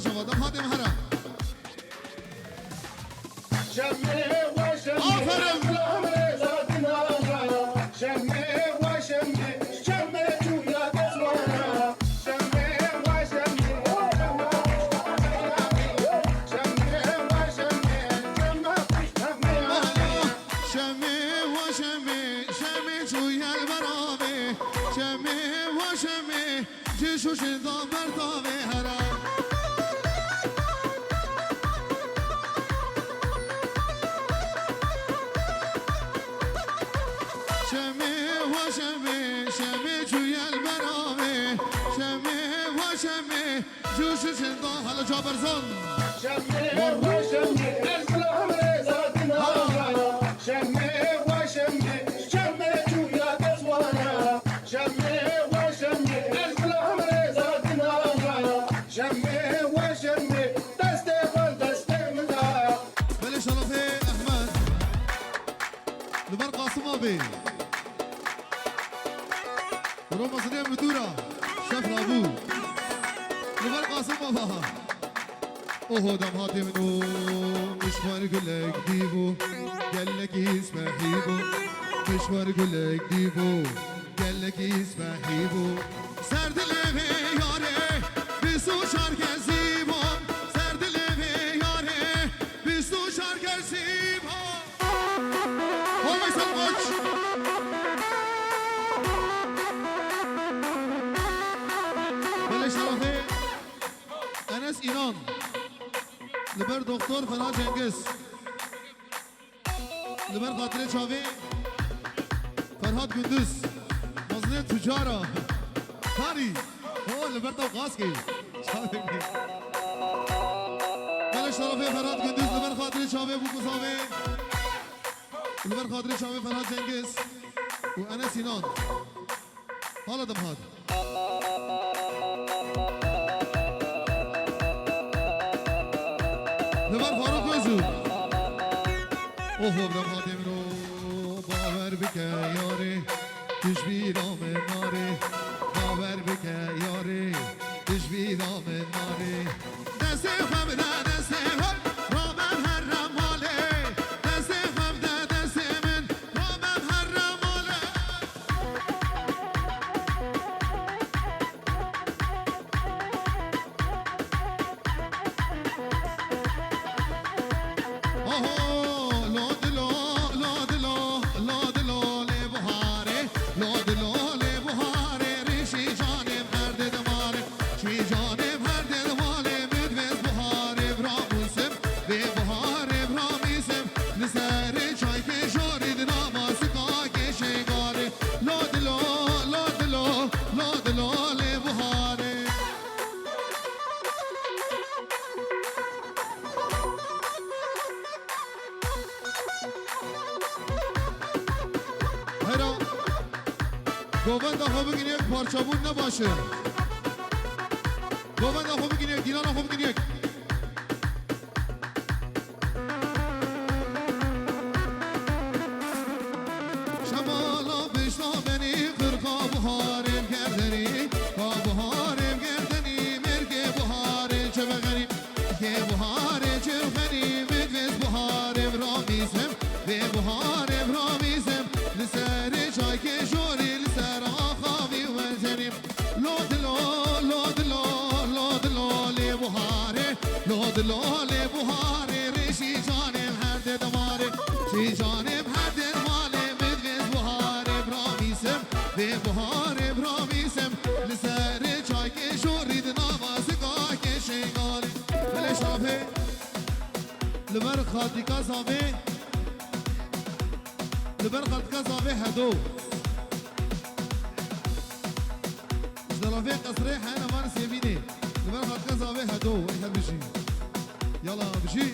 شوادم هادم هرم شمي وشمي الأمر زادنا شمي وشمي شمي جويا تسوانا شمي وشمي شمي وشمي شمي جويا البرامي شمي وشمي جيشو شدام بردامي هرم شمي وشمي شمي جويا البرامي شمي وشمي جوشو شدام هلا جابر زن شمي وشمي الأمر زادنا شمي وشمي شمي جويا تسوانا شمي وشمي الأمر زادنا شمي وشمي تستقبل تستقبل بله شرفه احمد لبر قاسم آبی رو مصنع مدورا شف رابو لبر قاسم آبا اوه دم هاتي منو مشوار قلك ديبو قالك اسمه حيبو مشوار قلك ديبو قالك اسمه حيبو سرد لبه ياره بسو شارك زيبهم سرد لبه ياره بسو شارك زيبهم هو يسلمك بله شرفه انس ایران لبر دکتر فرهاد جنگس لبر خاطر چاوی فرهاد گندوز مزنه تجارا کاری هو لبر تو قاس کی بله شرف فرهاد گندوز لبر خاطر چاوی بو کوزاوی لبر خاطر چاوی فرهاد جنگس و انس سینان حالا دمهاد لبر فاروق وزو اوه برم هاتم رو باور بکه یاره تشبیرام ناره باور بکه یاره تشبیرام ناره دست خم ده دست خم را من هر رماله دست خم ده دست من را من هر رماله اوه لادلو لادلو لادلو لی بهاره لادلو لی بهاره ریشی جانم هر دماره چی جانم هر دماره مدوز بهاره براموسم به بهاره برامیسم لسر چای که جارید ناماس که شگاره لادلو لادلو لادلو لی بهاره هرا گوبند آخو بگین یک پارچابون نباشه گوبند آخو بگین یک دیلان آخو بگین یک شمالا بشنا بنی خرقا بهارم گردنی با بهارم گردنی مرگ بهارم چه بغنی که بهارم چه بغنی مدوز بهارم رامیزم به بهارم رامیزم لسر چای که جوری لسر آخاوی وزنیم لادلو لادلو لادلو لی بهاره لادلو لی بهاره ریشی جانم هر دماره چی جانم هر دماره مدوز بهاره برامیسم به بهاره برامیسم لسر چای که جوری نماز گاه که شنگاره بله شرفه لبر خاطی کا زاوه لبر خاطی کا زاوه هدو زلافه قصره حانا مار سيبيني لبر خاطي کا زاوه هدو ايها بشي يلا بشي